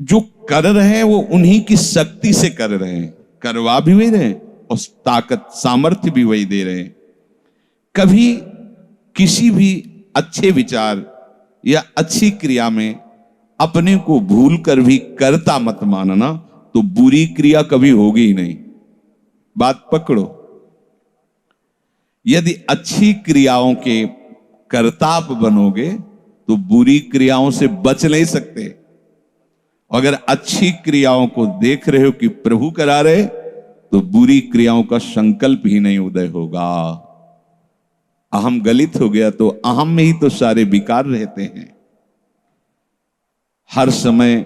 जो कर रहे हैं वो उन्हीं की शक्ति से कर रहे हैं, करवा भी वही रहे हैं और ताकत सामर्थ्य भी वही दे रहे हैं। कभी किसी भी अच्छे विचार या अच्छी क्रिया में अपने को भूल कर भी करता मत मानना, तो बुरी क्रिया कभी होगी ही नहीं। बात पकड़ो। यदि अच्छी क्रियाओं के कर्ता आप बनोगे तो बुरी क्रियाओं से बच नहीं सकते। अगर अच्छी क्रियाओं को देख रहे हो कि प्रभु करा रहे, तो बुरी क्रियाओं का संकल्प ही नहीं उदय होगा। अहम गलित हो गया तो अहम में ही तो सारे विकार रहते हैं। हर समय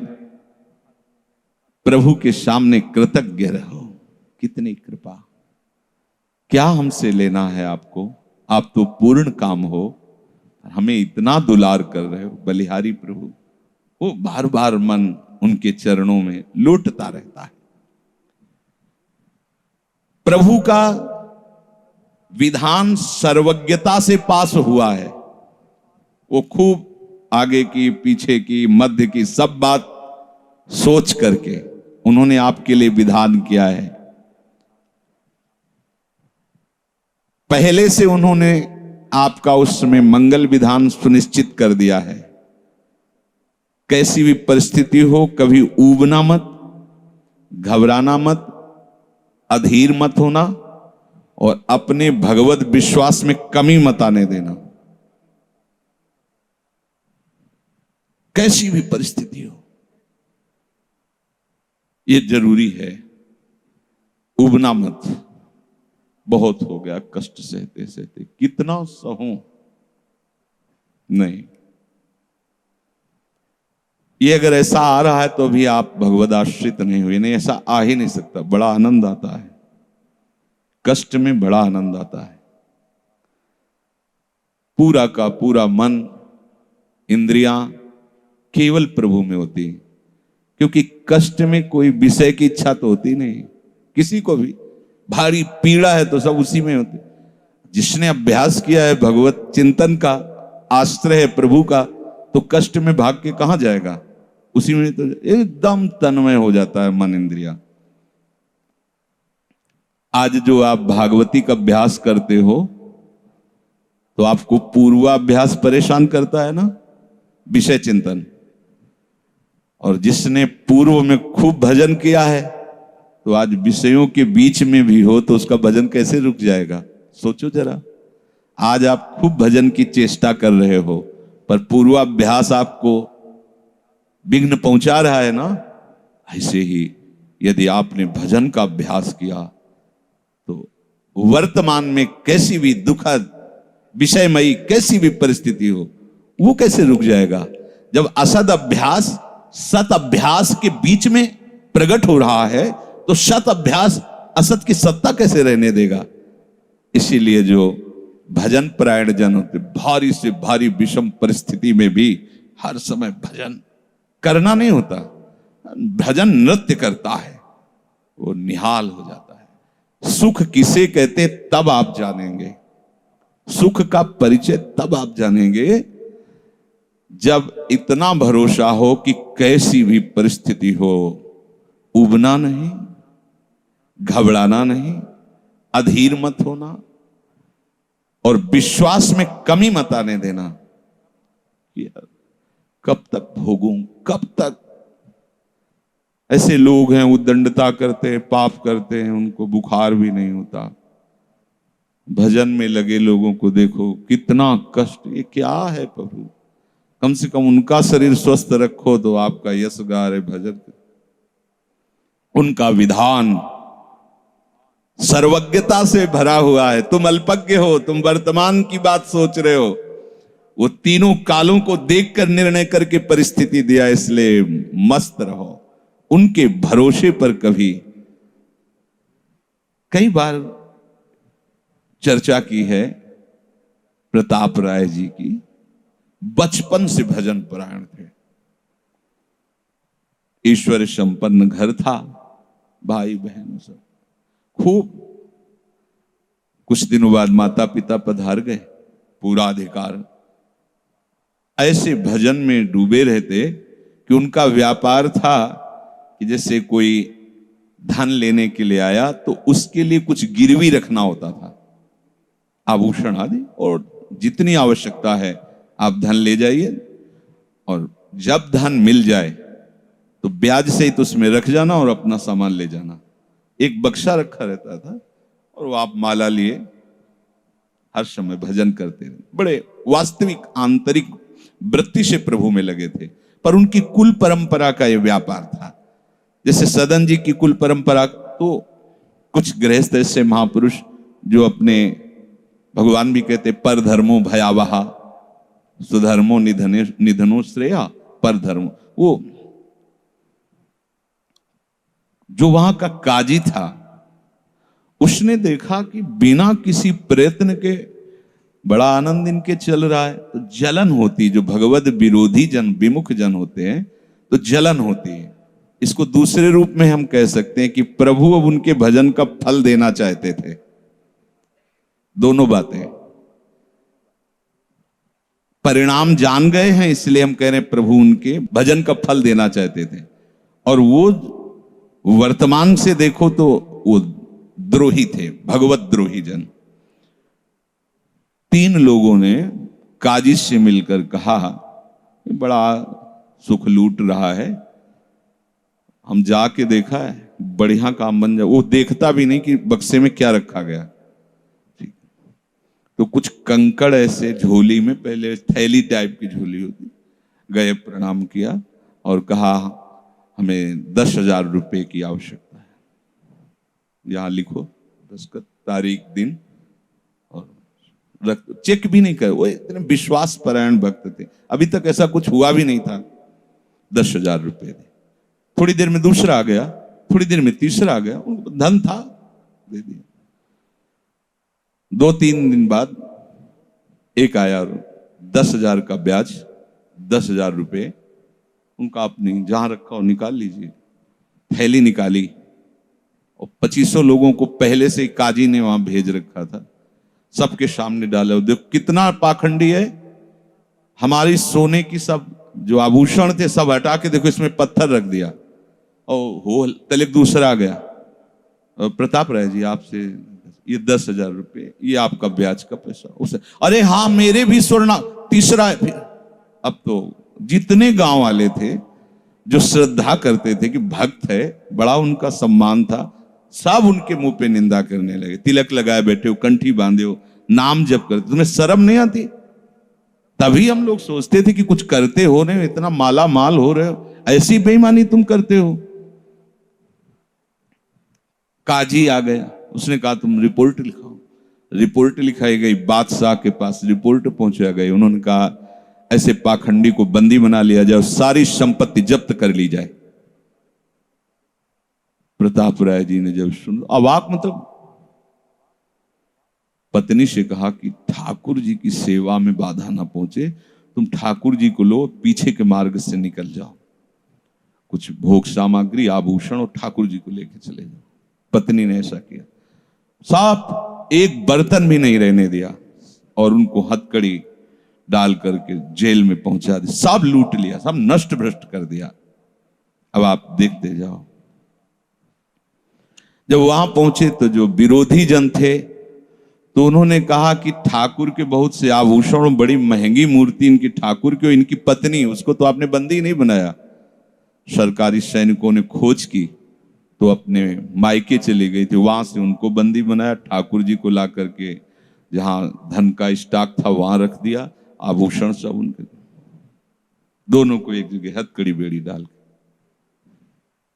प्रभु के सामने कृतज्ञ रहो। कितनी कृपा, क्या हमसे लेना है आपको, आप तो पूर्ण काम हो, हमें इतना दुलार कर रहे हो। बलिहारी प्रभु, वो बार बार मन उनके चरणों में लौटता रहता है। प्रभु का विधान सर्वज्ञता से पास हुआ है। वो खूब आगे की, पीछे की, मध्य की सब बात सोच करके उन्होंने आपके लिए विधान किया है। पहले से उन्होंने आपका उस समय मंगल विधान सुनिश्चित कर दिया है। कैसी भी परिस्थिति हो, कभी ऊबना मत, घबराना मत, अधीर मत होना और अपने भगवत विश्वास में कमी मत आने देना। कैसी भी परिस्थिति हो, यह जरूरी है। उबना मत। बहुत हो गया कष्ट सहते सहते, कितना सहूं, नहीं। ये अगर ऐसा आ रहा है तो भी आप भगवद आश्रित नहीं हुए। नहीं, ऐसा आ ही नहीं सकता। बड़ा आनंद आता है कष्ट में, बड़ा आनंद आता है। पूरा का पूरा मन, इंद्रियां केवल प्रभु में होती, क्योंकि कष्ट में कोई विषय की इच्छा तो होती नहीं किसी को भी। भारी पीड़ा है तो सब उसी में होती। जिसने अभ्यास किया है भगवत चिंतन का, आश्रय है प्रभु का, तो कष्ट में भाग के कहां जाएगा, उसी में तो एकदम तन्मय हो जाता है मन, इंद्रिया। आज जो आप भागवती का अभ्यास करते हो तो आपको पूर्वाभ्यास परेशान करता है ना, विषय चिंतन। और जिसने पूर्व में खूब भजन किया है तो आज विषयों के बीच में भी हो तो उसका भजन कैसे रुक जाएगा। सोचो जरा, आज आप खूब भजन की चेष्टा कर रहे हो पर पूर्वाभ्यास आपको विघ्न पहुंचा रहा है ना। ऐसे ही यदि आपने भजन का अभ्यास किया तो वर्तमान में कैसी भी दुखद विषयमयी कैसी भी परिस्थिति हो, वो कैसे रुक जाएगा। जब असद अभ्यास सत अभ्यास के बीच में प्रकट हो रहा है तो सत अभ्यास असत की सत्ता कैसे रहने देगा। इसीलिए जो भजन परायण जन होते, भारी से भारी विषम परिस्थिति में भी हर समय भजन करना नहीं होता, भजन नृत्य करता है, वो निहाल हो जाता है। सुख किसे कहते तब आप जानेंगे, सुख का परिचय तब आप जानेंगे जब इतना भरोसा हो कि कैसी भी परिस्थिति हो, उबना नहीं, घबराना नहीं, अधीर मत होना और विश्वास में कमी मत आने देना। कब तक भोगूं, कब तक। ऐसे लोग हैं उद्दंडता करते हैं, पाप करते हैं, उनको बुखार भी नहीं होता। भजन में लगे लोगों को देखो कितना कष्ट। ये क्या है प्रभु, कम से कम उनका शरीर स्वस्थ रखो तो आपका यश गा रहे भजन। उनका विधान सर्वज्ञता से भरा हुआ है। तुम अल्पज्ञ हो, तुम वर्तमान की बात सोच रहे हो। वो तीनों कालों को देखकर निर्णय करके परिस्थिति दिया, इसलिए मस्त रहो उनके भरोसे पर। कभी कई बार चर्चा की है प्रताप राय जी की, बचपन से भजन परायण थे, ईश्वर संपन्न घर था, भाई बहन सब खूब। कुछ दिनों बाद माता पिता पधार गए, पूरा अधिकार। ऐसे भजन में डूबे रहते कि उनका व्यापार था कि जैसे कोई धन लेने के लिए आया तो उसके लिए कुछ गिरवी रखना होता था, आभूषण आदि, और जितनी आवश्यकता है आप धन ले जाइए, और जब धन मिल जाए तो ब्याज सहित उसमें रख जाना और अपना सामान ले जाना। एक बक्सा रखा रहता था और वो आप माला लिए हर समय भजन करते रहे। बड़े वास्तविक आंतरिक वृत्ति से प्रभु में लगे थे। पर उनकी कुल परंपरा का यह व्यापार था। जैसे सदन जी की कुल परंपरा, तो कुछ गृहस्थ ऐसे महापुरुष जो अपने, भगवान भी कहते पर धर्मो भयावहा सुधर्मो निधनो श्रेया पर धर्म, वो जो वहां का काजी था उसने देखा कि बिना किसी प्रयत्न के बड़ा आनंद इनके चल रहा है, तो जलन होती, जो भगवत विरोधी जन विमुख जन होते हैं तो जलन होती है। इसको दूसरे रूप में हम कह सकते हैं कि प्रभु अब उनके भजन का फल देना चाहते थे। दोनों बातें, परिणाम जान गए हैं इसलिए हम कह रहे हैं प्रभु उनके भजन का फल देना चाहते थे, और वो वर्तमान से देखो तो वो द्रोही थे, भगवत द्रोही जन। 3 लोगों ने काजी से मिलकर कहा बड़ा सुख लूट रहा है, हम जाके देखा है, बढ़िया काम बन जाए। वो देखता भी नहीं कि बक्से में क्या रखा गया। तो कुछ कंकड़ ऐसे झोली में, पहले थैली टाइप की झोली होती, गए प्रणाम किया और कहा हमें 10,000 रुपए की आवश्यकता है, यहां लिखो दस्तखत, तारीख, दिन, और चेक भी नहीं कर। वो इतने विश्वास परायण भक्त थे, अभी तक ऐसा कुछ हुआ भी नहीं था। 10,000 रुपए दे। थोड़ी देर में दूसरा आ गया, थोड़ी देर में तीसरा आ गया, उनको धन था, दे दिया। 2-3 दिन बाद एक आया और 10,000 का ब्याज, 10,000 रुपए उनका, अपनी जहां रखा हो निकाल लीजिए। थैली निकाली और 2500 लोगों को पहले से काजी ने वहां भेज रखा था, सबके सामने डाले। देखो कितना पाखंडी है, हमारी सोने की सब जो आभूषण थे सब हटा के देखो इसमें पत्थर रख दिया। और हो तले दूसरा आ गया, प्रताप राय जी आपसे ये 10,000 रुपए, ये आपका ब्याज का पैसा। उसे अरे हाँ मेरे भी स्वर्ण, तीसरा है। फिर अब तो जितने गांव वाले थे जो श्रद्धा करते थे कि भक्त है, बड़ा उनका सम्मान था, सब उनके मुंह पे निंदा करने लगे। तिलक लगाए बैठे हो, कंठी बांधे हो, नाम जप करते, तुम्हें शर्म नहीं आती? तभी हम लोग सोचते थे कि कुछ करते हो नहीं, इतना माला माल हो रहे हो, ऐसी बेईमानी तुम करते हो। काजी आ गया, उसने कहा तुम रिपोर्ट लिखाओ। रिपोर्ट लिखाई गई, बादशाह के पास रिपोर्ट पहुंचा गई। उन्होंने कहा ऐसे पाखंडी को बंदी बना लिया जाए और सारी संपत्ति जब्त कर ली जाए। प्रताप राय जी ने जब सुना, अवाक, मतलब पत्नी से कहा कि ठाकुर जी की सेवा में बाधा ना पहुंचे, तुम ठाकुर जी को लो, पीछे के मार्ग से निकल जाओ, कुछ भोग सामग्री आभूषण और ठाकुर जी को लेके चले जाओ। पत्नी ने ऐसा किया, साफ एक बर्तन भी नहीं रहने दिया और उनको हथकड़ी डाल करके जेल में पहुंचा दिया, सब लूट लिया, सब नष्ट भ्रष्ट कर दिया। अब आप देखते जाओ। जब वहां पहुंचे तो जो विरोधी जन थे तो उन्होंने कहा कि ठाकुर के बहुत से आभूषण, बड़ी महंगी मूर्ति इनकी ठाकुर की, इनकी पत्नी, उसको तो आपने बंदी नहीं बनाया। सरकारी सैनिकों ने खोज की तो अपने मायके चली गई थी, वहां से उनको बंदी बनाया, ठाकुर जी को ला करके जहां धन का स्टॉक था वहां रख दिया, आभूषण सब उनके, दोनों को एक जगह हथकड़ी बेड़ी डाल के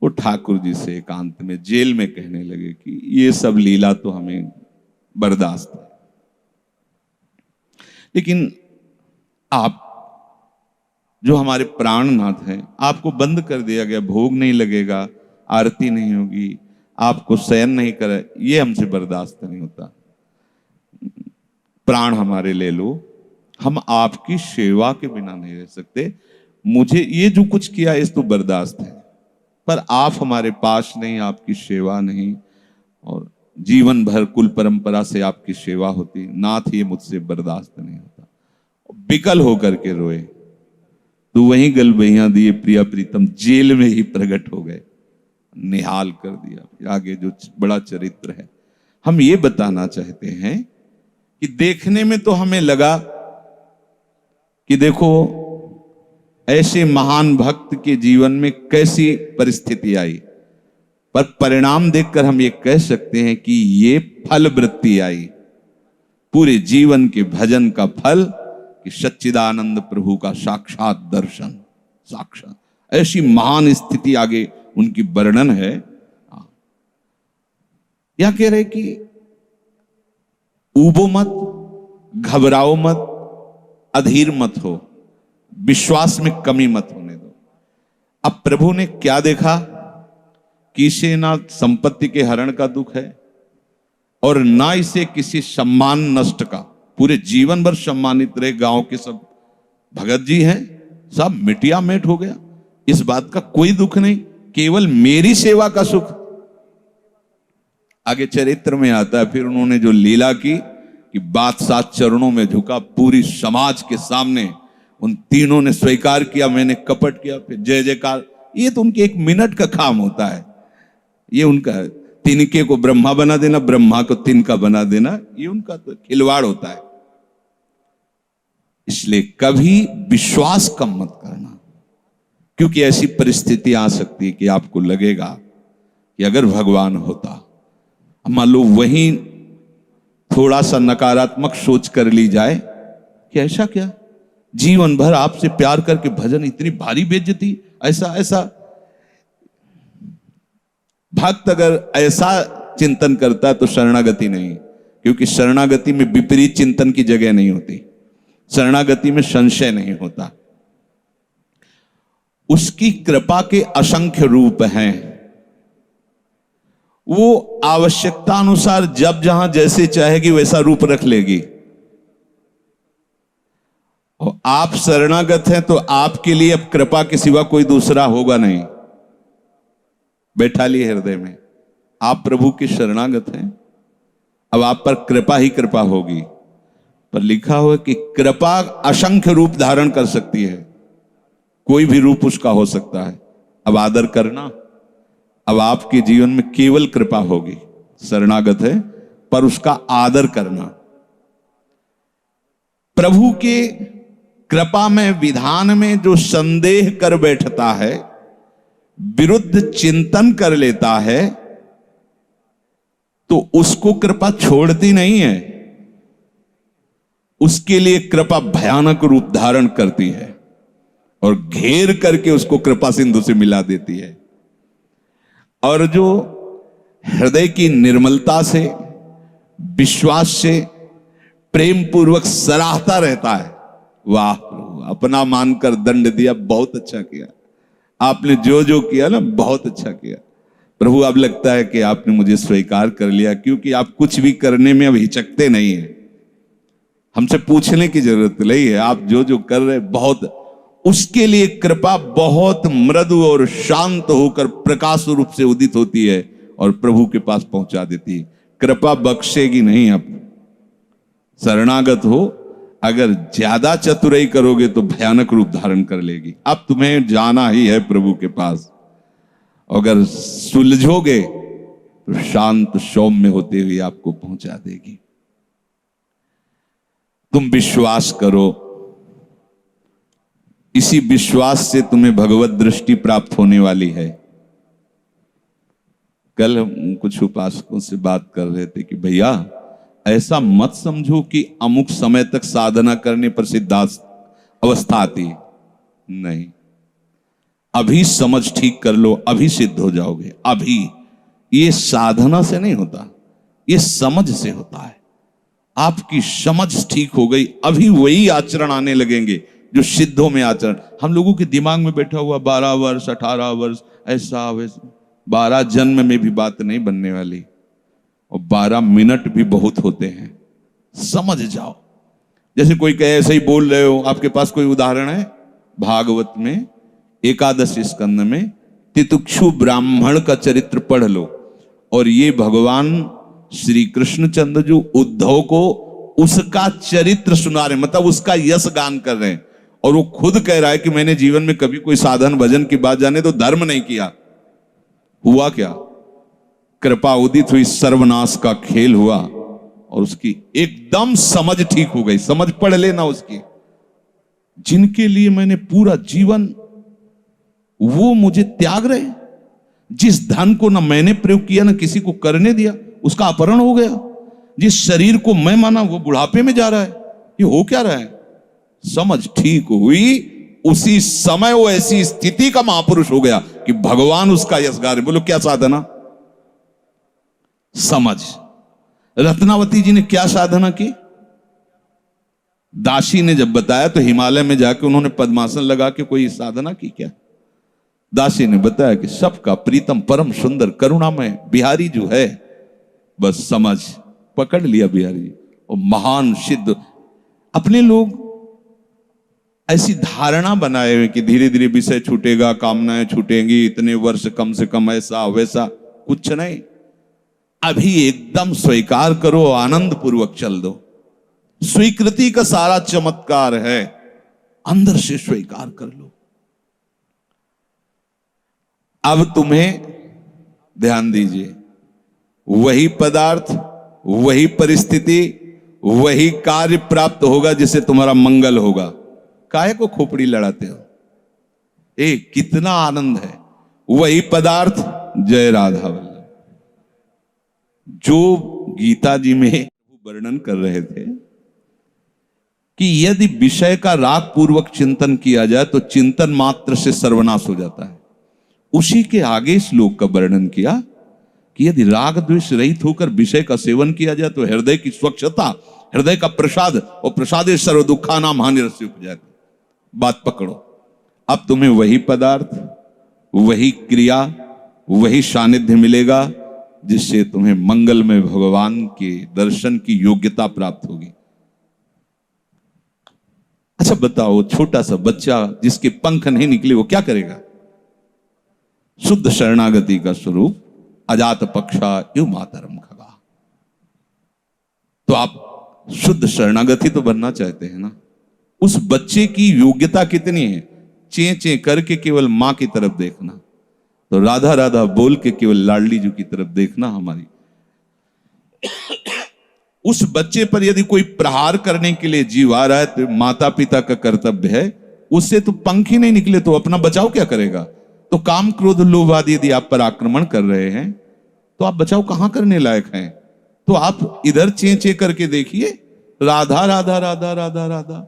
वो ठाकुर जी से एकांत में जेल में कहने लगे कि ये सब लीला तो हमें बर्दाश्त है, लेकिन आप जो हमारे प्राणनाथ हैं, आपको बंद कर दिया गया, भोग नहीं लगेगा, आरती नहीं होगी, आपको शयन नहीं करे, ये हमसे बर्दाश्त नहीं होता। प्राण हमारे ले लो, हम आपकी सेवा के बिना नहीं रह सकते। मुझे ये जो कुछ किया इस तो बर्दाश्त है, पर आप हमारे पास नहीं, आपकी सेवा नहीं, और जीवन भर कुल परंपरा से आपकी सेवा होती, नाथ ये मुझसे बर्दाश्त नहीं होता। विकल होकर के रोए। तो वहीं गलबैया दिए प्रिया प्रीतम जेल में ही प्रकट हो गए, निहाल कर दिया। आगे जो बड़ा चरित्र है, हम ये बताना चाहते हैं कि देखने में तो हमें लगा कि देखो ऐसे महान भक्त के जीवन में कैसी परिस्थिति आई, पर परिणाम देखकर हम ये कह सकते हैं कि ये फल वृत्ति आई, पूरे जीवन के भजन का फल कि सच्चिदानंद प्रभु का साक्षात दर्शन, साक्षात ऐसी महान स्थिति आगे उनकी वर्णन है। यह कह रहे कि ऊबो मत, घबराओ मत, अधीर मत हो, विश्वास में कमी मत होने दो। अब प्रभु ने क्या देखा कि इसे ना संपत्ति के हरण का दुख है और ना इसे किसी सम्मान नष्ट का, पूरे जीवन भर सम्मानित रहे, गांव के सब भगत जी हैं, सब मिटिया मेट हो गया, इस बात का कोई दुख नहीं, केवल मेरी सेवा का सुख। आगे चरित्र में आता है फिर उन्होंने जो लीला की कि बादशाह चरणों में झुका, पूरी समाज के सामने उन तीनों ने स्वीकार किया मैंने कपट किया, फिर जय जयकार। ये तो उनके एक मिनट का काम होता है, ये उनका तिनके को ब्रह्मा बना देना, ब्रह्मा को तिनका बना देना, ये उनका तो खिलवाड़ होता है। इसलिए कभी विश्वास कम मत करना, क्योंकि ऐसी परिस्थिति आ सकती है कि आपको लगेगा कि अगर भगवान होता, मान लो वहीं थोड़ा सा नकारात्मक सोच कर ली जाए कि ऐसा क्या, जीवन भर आपसे प्यार करके भजन, इतनी भारी बेइज्जती, ऐसा ऐसा। भक्त अगर ऐसा चिंतन करता है तो शरणागति नहीं, क्योंकि शरणागति में विपरीत चिंतन की जगह नहीं होती, शरणागति में संशय नहीं होता। उसकी कृपा के असंख्य रूप हैं, वो आवश्यकता अनुसार जब जहां जैसे चाहेगी वैसा रूप रख लेगी। और आप शरणागत हैं तो आपके लिए अब कृपा के सिवा कोई दूसरा होगा नहीं। बैठा लिए हृदय में, आप प्रभु के शरणागत हैं, अब आप पर कृपा ही कृपा होगी। पर लिखा हुआ कि कृपा असंख्य रूप धारण कर सकती है, कोई भी रूप उसका हो सकता है। अब आदर करना, अब आपके जीवन में केवल कृपा होगी, शरणागत है पर उसका आदर करना। प्रभु के कृपा में, विधान में जो संदेह कर बैठता है, विरुद्ध चिंतन कर लेता है, तो उसको कृपा छोड़ती नहीं है, उसके लिए कृपा भयानक रूप धारण करती है और घेर करके उसको कृपा सिंधु से मिला देती है। और जो हृदय की निर्मलता से, विश्वास से, प्रेम पूर्वक सराहता रहता है, वाह अपना मानकर दंड दिया, बहुत अच्छा किया आपने, जो जो किया ना बहुत अच्छा किया प्रभु। अब लगता है कि आपने मुझे स्वीकार कर लिया, क्योंकि आप कुछ भी करने में अब हिचकते नहीं है, हमसे पूछने की जरूरत नहीं है, आप जो जो कर रहे बहुत। उसके लिए कृपा बहुत मृदु और शांत होकर प्रकाश रूप से उदित होती है और प्रभु के पास पहुंचा देती है। कृपा बख्शेगी नहीं। आप शरणागत हो, अगर ज्यादा चतुराई करोगे तो भयानक रूप धारण कर लेगी। अब तुम्हें जाना ही है प्रभु के पास, अगर सुलझोगे तो शांत सौम्य होते हुए आपको पहुंचा देगी। तुम विश्वास करो, इसी विश्वास से तुम्हें भगवत दृष्टि प्राप्त होने वाली है। कल हम कुछ उपासकों से बात कर रहे थे कि भैया ऐसा मत समझो कि अमुक समय तक साधना करने पर सिद्धार्थ अवस्था आती है, नहीं, अभी समझ ठीक कर लो, अभी सिद्ध हो जाओगे। अभी ये साधना से नहीं होता, ये समझ से होता है। आपकी समझ ठीक हो गई, अभी वही आचरण आने लगेंगे जो सिद्धों में आचरण। हम लोगों के दिमाग में बैठा हुआ 12 वर्ष 18 वर्ष ऐसा वैसा, 12 जन्म में भी बात नहीं बनने वाली, और 12 मिनट भी बहुत होते हैं। समझ जाओ, जैसे कोई कहे ऐसे ही बोल रहे हो। आपके पास कोई उदाहरण है? भागवत में 11 स्कंद में तितिक्षु ब्राह्मण का चरित्र पढ़ लो, और ये भगवान श्री कृष्णचंद्र जो उद्धव को उसका चरित्र सुना रहे, मतलब उसका यश गान कर रहे हैं। और वो खुद कह रहा है कि मैंने जीवन में कभी कोई साधन भजन की बात जाने तो धर्म नहीं किया। हुआ क्या? कृपा उदित हुई, सर्वनाश का खेल हुआ और उसकी एकदम समझ ठीक हो गई। समझ पढ़ लेना उसकी। जिनके लिए मैंने पूरा जीवन, वो मुझे त्याग रहे। जिस धन को ना मैंने प्रयोग किया ना किसी को करने दिया, उसका अपहरण हो गया। जिस शरीर को मैं माना वो बुढ़ापे में जा रहा है। ये हो क्या रहा है? समझ ठीक हुई, उसी समय वो ऐसी स्थिति का महापुरुष हो गया कि भगवान उसका यशगार। बोलो क्या साधना? समझ। रत्नावती जी ने क्या साधना की? दासी ने जब बताया तो हिमालय में जाके उन्होंने पद्मासन लगा के कोई साधना की क्या? दासी ने बताया कि सबका प्रीतम परम सुंदर करुणामय बिहारी जो है, बस समझ पकड़ लिया बिहारी। और महान सिद्ध। अपने लोग ऐसी धारणा बनाए हुए कि धीरे धीरे विषय छूटेगा, कामनाएं छूटेंगी, इतने वर्ष कम से कम, ऐसा वैसा। कुछ नहीं, अभी एकदम स्वीकार करो, आनंद पूर्वक चल दो। स्वीकृति का सारा चमत्कार है, अंदर से स्वीकार कर लो। अब तुम्हें ध्यान दीजिए, वही पदार्थ, वही परिस्थिति, वही कार्य प्राप्त होगा जिससे तुम्हारा मंगल होगा। काहे को खोपड़ी लड़ाते हो? कितना आनंद है। वही पदार्थ, जय राधा वल्लभ। जो गीता जी में वर्णन कर रहे थे कि यदि विषय का राग पूर्वक चिंतन किया जाए तो चिंतन मात्र से सर्वनाश हो जाता है, उसी के आगे श्लोक का वर्णन किया कि यदि राग द्वेष रहित होकर विषय का सेवन किया जाए तो हृदय की स्वच्छता, हृदय का प्रसाद, और प्रसादे सर्व दुखा नाम हानिरस्य उपजाति। बात पकड़ो। अब तुम्हें वही पदार्थ, वही क्रिया, वही सानिध्य मिलेगा जिससे तुम्हें मंगल में भगवान के दर्शन की योग्यता प्राप्त होगी। अच्छा बताओ, छोटा सा बच्चा जिसके पंख नहीं निकले वो क्या करेगा? शुद्ध शरणागति का स्वरूप अजात पक्षा यु मातरम खगा। तो आप शुद्ध शरणागति तो बनना चाहते हैं ना? उस बच्चे की योग्यता कितनी है? चे चे करके केवल मां की तरफ देखना, तो राधा राधा बोल के केवल लाडली जी की तरफ देखना। हमारी उस बच्चे पर यदि कोई प्रहार करने के लिए जीव आ रहा है तो माता पिता का कर्तव्य है, उससे तो पंख ही नहीं निकले तो अपना बचाव क्या करेगा? तो काम क्रोध लोभ आदि यदि आप पर आक्रमण कर रहे हैं तो आप बचाव कहां करने लायक हैं? तो आप इधर चे चे करके देखिए, राधा राधा राधा राधा राधा।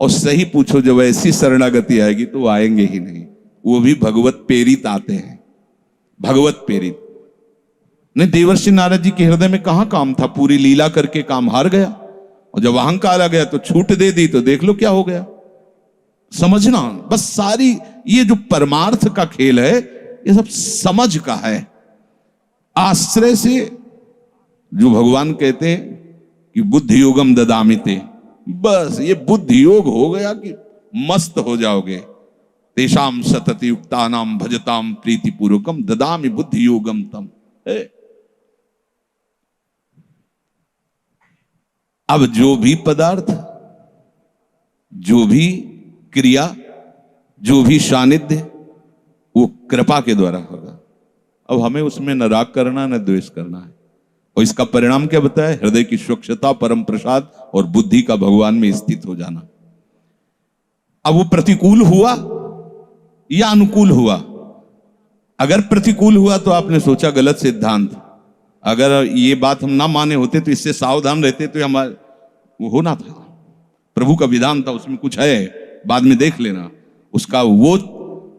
और सही पूछो, जब ऐसी शरणागति आएगी तो आएंगे ही नहीं। वो भी भगवत प्रेरित आते हैं, भगवत प्रेरित। नहीं, देवर्षि नारद जी के हृदय में कहां काम था? पूरी लीला करके काम हार गया, और जब अहंकार आ गया तो छूट दे दी, तो देख लो क्या हो गया। समझना बस। सारी ये जो परमार्थ का खेल है ये सब समझ का है। आश्रय से जो भगवान कहते हैं कि बुद्धि योगम ददामिते, बस ये बुद्धि योग हो गया कि मस्त हो जाओगे। तेषाम सतति युक्तानाम भजताम प्रीति पूर्वकम ददामि बुद्धि योगम तम। अब जो भी पदार्थ, जो भी क्रिया, जो भी सानिध्य, वो कृपा के द्वारा होगा। अब हमें उसमें न राग करना न द्वेष करना है। और इसका परिणाम क्या बताया? हृदय की स्वच्छता, परम प्रसाद और बुद्धि का भगवान में स्थित हो जाना। अब वो प्रतिकूल हुआ या अनुकूल हुआ? अगर प्रतिकूल हुआ तो आपने सोचा गलत सिद्धांत। अगर ये बात हम ना माने होते तो इससे सावधान रहते तो हमारे वो होना था। प्रभु का विधान था, उसमें कुछ है, बाद में देख लेना। उसका वो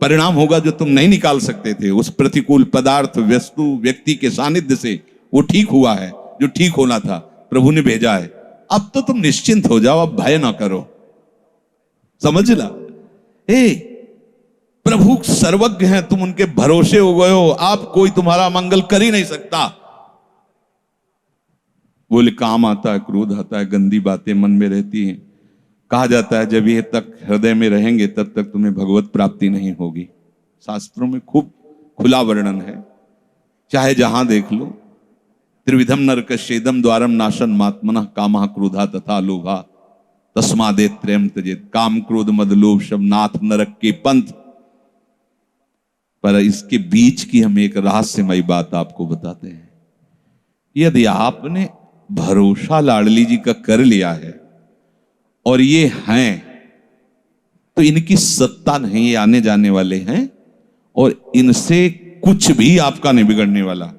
परिणाम होगा जो तुम नहीं निकाल सकते थे। उस प्रतिकूल पदार्थ, वस्तु, व्यक्ति के सानिध्य से वो ठीक हुआ है जो ठीक होना था। प्रभु ने भेजा है। अब तो तुम निश्चिंत हो जाओ, अब भय ना करो। समझ ला? प्रभु सर्वज्ञ हैं, तुम उनके भरोसे हो गए हो। आप कोई तुम्हारा मंगल कर ही नहीं सकता। बोले काम आता है, क्रोध आता है, गंदी बातें मन में रहती हैं। कहा जाता है जब ये तक हृदय में रहेंगे तब तक तुम्हें भगवत प्राप्ति नहीं होगी। शास्त्रों में खूब खुला वर्णन है, चाहे जहां देख लो। त्रिविधम नरकस्येदम द्वारम नाशन मात्मनः कामः क्रोधा तथा लोभा। तस्मादे त्रयम त्यजेत, काम क्रोध मद लोभ शब नाथ नरक के पंथ। पर इसके बीच की हम एक रहस्यमयी बात आपको बताते हैं। यदि आपने भरोसा लाडली जी का कर लिया है और ये हैं, तो इनकी सत्ता नहीं, ये आने जाने वाले हैं और इनसे कुछ भी आपका नहीं बिगड़ने वाला।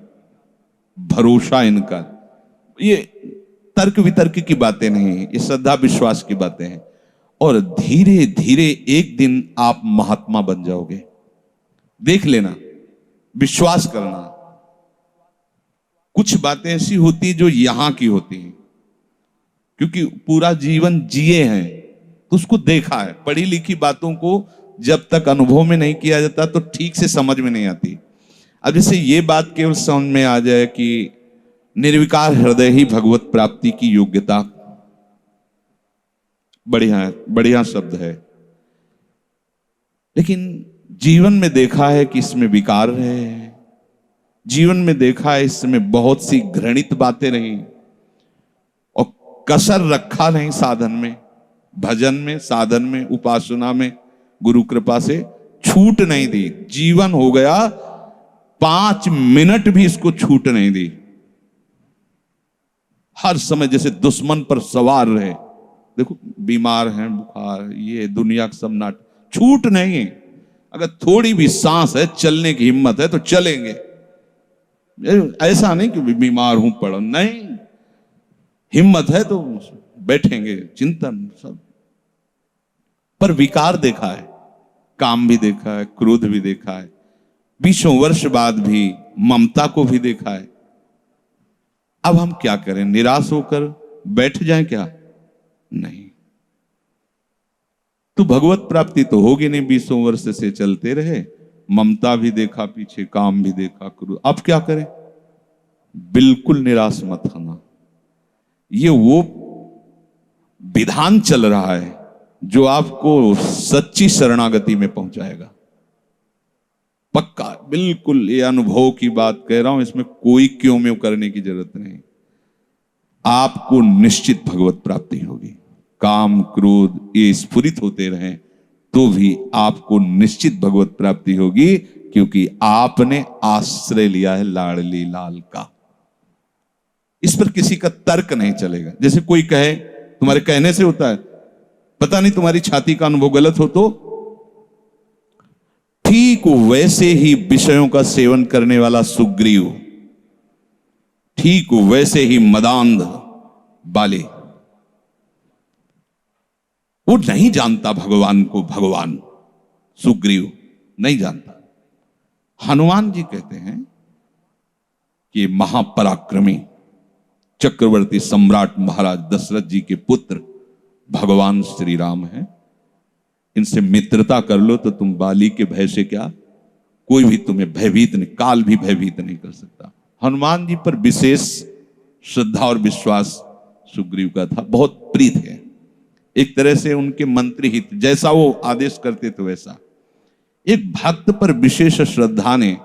भरोसा इनका, ये तर्क वितर्क की बातें नहीं है, ये श्रद्धा विश्वास की बातें हैं। और धीरे धीरे एक दिन आप महात्मा बन जाओगे। देख लेना, विश्वास करना। कुछ बातें ऐसी होती जो यहां की होती हैं, क्योंकि पूरा जीवन जिए हैं तो उसको देखा है। पढ़ी लिखी बातों को जब तक अनुभव में नहीं किया जाता तो ठीक से समझ में नहीं आती। अब जैसे ये बात केवल समझ में आ जाए कि निर्विकार हृदय ही भगवत प्राप्ति की योग्यता, बढ़िया बढ़िया शब्द है, लेकिन जीवन में देखा है कि इसमें विकार है। जीवन में देखा है इसमें बहुत सी घृणित बातें रही और कसर रखा नहीं साधन में, भजन में, साधन में, उपासना में। गुरु कृपा से छूट नहीं दी। जीवन हो गया 5 मिनट भी इसको छूट नहीं दी। हर समय जैसे दुश्मन पर सवार रहे। देखो बीमार हैं, बुखार, ये दुनिया का सब नाट, छूट नहीं है। अगर थोड़ी भी सांस है, चलने की हिम्मत है तो चलेंगे। ऐसा नहीं कि बीमार हूं पड़ा, नहीं, हिम्मत है तो बैठेंगे, चिंतन सब। पर विकार देखा है, काम भी देखा है, क्रोध भी देखा है, 20 वर्ष बाद भी ममता को भी देखा है। अब हम क्या करें? निराश होकर बैठ जाएं क्या? नहीं। तो भगवत प्राप्ति तो होगी नहीं। 20 वर्ष से चलते रहे, ममता भी देखा पीछे, काम भी देखा, क्रोध। अब क्या करें? बिल्कुल निराश मत होना। ये वो विधान चल रहा है जो आपको सच्ची शरणागति में पहुंचाएगा। पक्का, बिल्कुल, ये अनुभव की बात कह रहा हूं, इसमें कोई क्यों में करने की जरूरत नहीं। आपको निश्चित भगवत प्राप्ति होगी। काम क्रोध ये स्फुरित होते रहें तो भी आपको निश्चित भगवत प्राप्ति होगी, क्योंकि आपने आश्रय लिया है लाडली लाल का। इस पर किसी का तर्क नहीं चलेगा। जैसे कोई कहे, तुम्हारे कहने से होता है, पता नहीं तुम्हारी छाती का अनुभव गलत हो तो। ठीक वैसे ही विषयों का सेवन करने वाला सुग्रीव, ठीक वैसे ही मदांध बाली, वो नहीं जानता भगवान को। भगवान सुग्रीव नहीं जानता। हनुमान जी कहते हैं कि महापराक्रमी चक्रवर्ती सम्राट महाराज दशरथ जी के पुत्र भगवान श्री राम हैं। इनसे मित्रता कर लो तो तुम बाली के भय से क्या, कोई भी तुम्हें भयभीत नहीं, काल भी भयभीत नहीं कर सकता। हनुमान जी पर विशेष श्रद्धा और विश्वास सुग्रीव का था, बहुत प्रीत है। एक तरह से उनके मंत्री हित, जैसा वो आदेश करते थे वैसा। एक भक्त पर विशेष श्रद्धा ने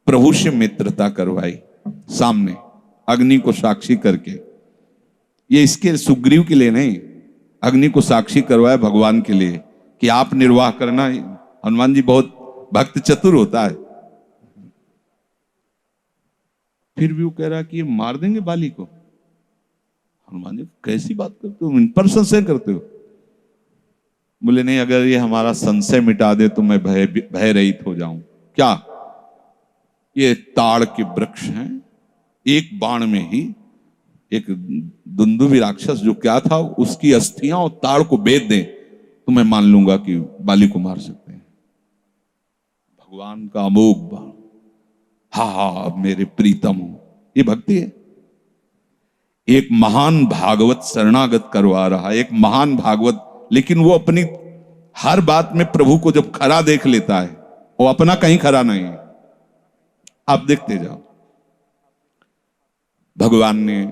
प्रभु से मित्रता करवाई, सामने अग्नि को साक्षी करके। ये इसके सुग्रीव के लिए नहीं, अग्नि को साक्षी करवाया भगवान के लिए कि आप निर्वाह करना। हनुमान जी बहुत भक्त चतुर होता है। फिर भी वो कह रहा कि ये मार देंगे बाली को। हनुमान जी, कैसी बात करते हो, इन पर संशय करते हो? बोले नहीं, अगर ये हमारा संशय मिटा दे तो मैं भय रहित हो जाऊं। क्या? ये ताड़ के वृक्ष हैं, एक बाण में ही एक दुंदुभी राक्षस जो क्या था, उसकी अस्थियां और ताड़ को बेच दें तो मैं मान लूंगा कि बाली को मार सकते हैं। भगवान का अमोघ बाण, हा हा मेरे प्रीतम हो, ये भक्ति है। एक महान भागवत शरणागत करवा रहा है, एक महान भागवत, लेकिन वो अपनी हर बात में प्रभु को जब खरा देख लेता है, वो अपना कहीं खरा नहीं है। आप देखते जाओ, भगवान ने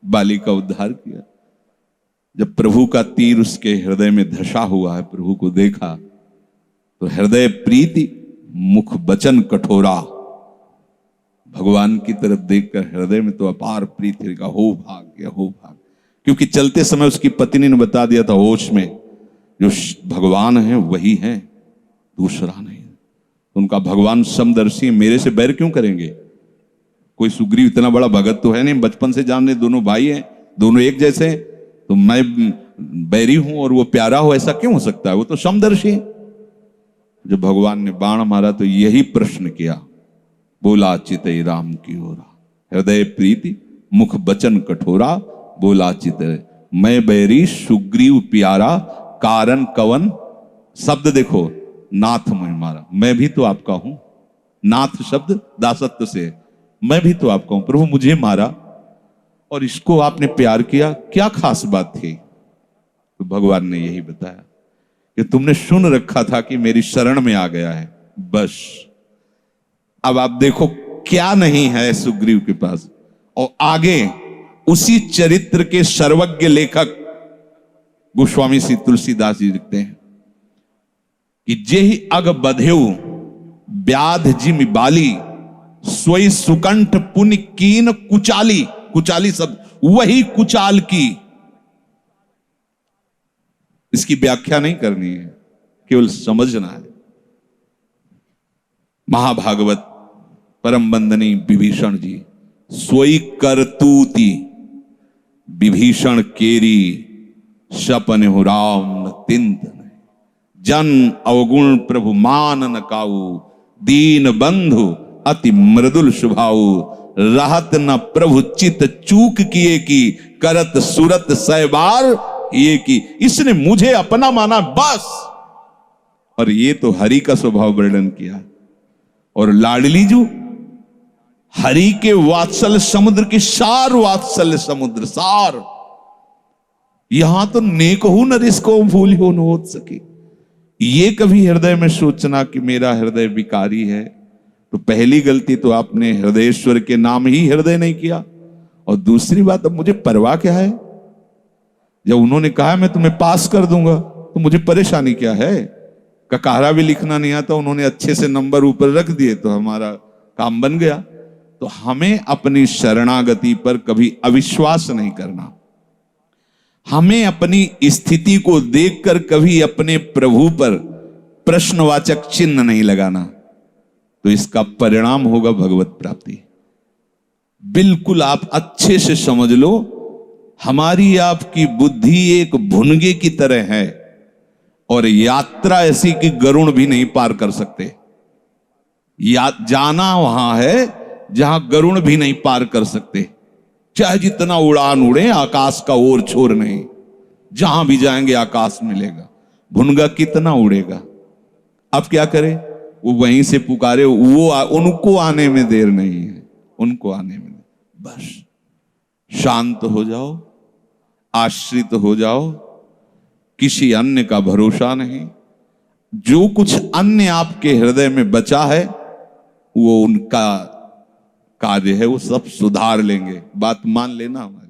बाली का उद्धार किया। जब प्रभु का तीर उसके हृदय में धसा हुआ है, प्रभु को देखा तो हृदय प्रीति, मुख वचन कठोरा। भगवान की तरफ देखकर हृदय में तो अपार प्रीति का हो भाग्य, हो भाग्य। क्योंकि चलते समय उसकी पत्नी ने बता दिया था होश में, जो भगवान है वही है, दूसरा नहीं। उनका भगवान समदर्शी, मेरे से बैर क्यों करेंगे? कोई सुग्रीव इतना बड़ा भगत तो है नहीं, बचपन से जानने, दोनों भाई हैं, दोनों एक जैसे हैं, तो मैं बैरी हूं और वो प्यारा हो, ऐसा क्यों हो सकता है? वो तो समदर्शी है। जब भगवान ने बाण मारा तो यही प्रश्न किया, बोला चितई राम की ओरा, हृदय प्रीति मुख बचन कठोरा, बोला चितई मैं बैरी सुग्रीव प्यारा, कारण कवन। शब्द देखो, नाथ मैं मारा, मैं भी तो आपका हूं। नाथ शब्द दासत्व से, मैं भी तो आपका हूं, प्रभु मुझे मारा और इसको आपने प्यार किया, क्या खास बात थी? तो भगवान ने यही बताया कि तुमने सुन रखा था कि मेरी शरण में आ गया है, बस। अब आप देखो क्या नहीं है सुग्रीव के पास। और आगे उसी चरित्र के सर्वज्ञ लेखक गोस्वामी श्री तुलसीदास जी लिखते हैं कि जेहि अग बधेउ व्याध जिमि बाली, सोई सुकंठ पुनि कीन कुचाली। कुचाली शब्द, वही कुचाल की। इसकी व्याख्या नहीं करनी है, केवल समझना है। महाभागवत परम बंदनी विभीषण जी, सोई करतूती विभीषण केरी, सपन हो राम न तिंत, जन अवगुण प्रभु मान न काऊ, दीन बंधु अति मृदुल स्वभाव, रहत न प्रभु चित चूक किए की, करत सुरत सैबार ये की। इसने मुझे अपना माना बस। और ये तो हरि का स्वभाव वर्णन किया। और लाडली जो हरि के वात्सल्य समुद्र की सार, वात्सल्य समुद्र सार। यहां तो नेकहु नरिस को भूल हो न हो सके। ये कभी हृदय में सोचना कि मेरा हृदय विकारी है, तो पहली गलती तो आपने हृदयेश्वर के नाम ही हृदय नहीं किया। और दूसरी बात, अब मुझे परवाह क्या है? जब उन्होंने कहा मैं तुम्हें पास कर दूंगा, तो मुझे परेशानी क्या है? ककारा भी लिखना नहीं आता, उन्होंने अच्छे से नंबर ऊपर रख दिए तो हमारा काम बन गया। तो हमें अपनी शरणागति पर कभी अविश्वास नहीं करना। हमें अपनी स्थिति को देखकर कभी अपने प्रभु पर प्रश्नवाचक चिन्ह नहीं लगाना, तो इसका परिणाम होगा भगवत प्राप्ति। बिल्कुल आप अच्छे से समझ लो, हमारी आपकी बुद्धि एक भुनगे की तरह है और यात्रा ऐसी कि गरुड़ भी नहीं पार कर सकते। जाना वहां है जहां गरुड़ भी नहीं पार कर सकते। चाहे जितना उड़ान उड़े, आकाश का ओर छोर नहीं। जहां भी जाएंगे आकाश मिलेगा, भुनगा कितना उड़ेगा। अब क्या करे? वो वहीं से पुकारे, वो उनको आने में देर नहीं है, उनको आने में बस। शांत हो जाओ, आश्रित हो जाओ, किसी अन्य का भरोसा नहीं। जो कुछ अन्य आपके हृदय में बचा है वो उनका कार्य है, वो सब सुधार लेंगे। बात मान लेना हमारी।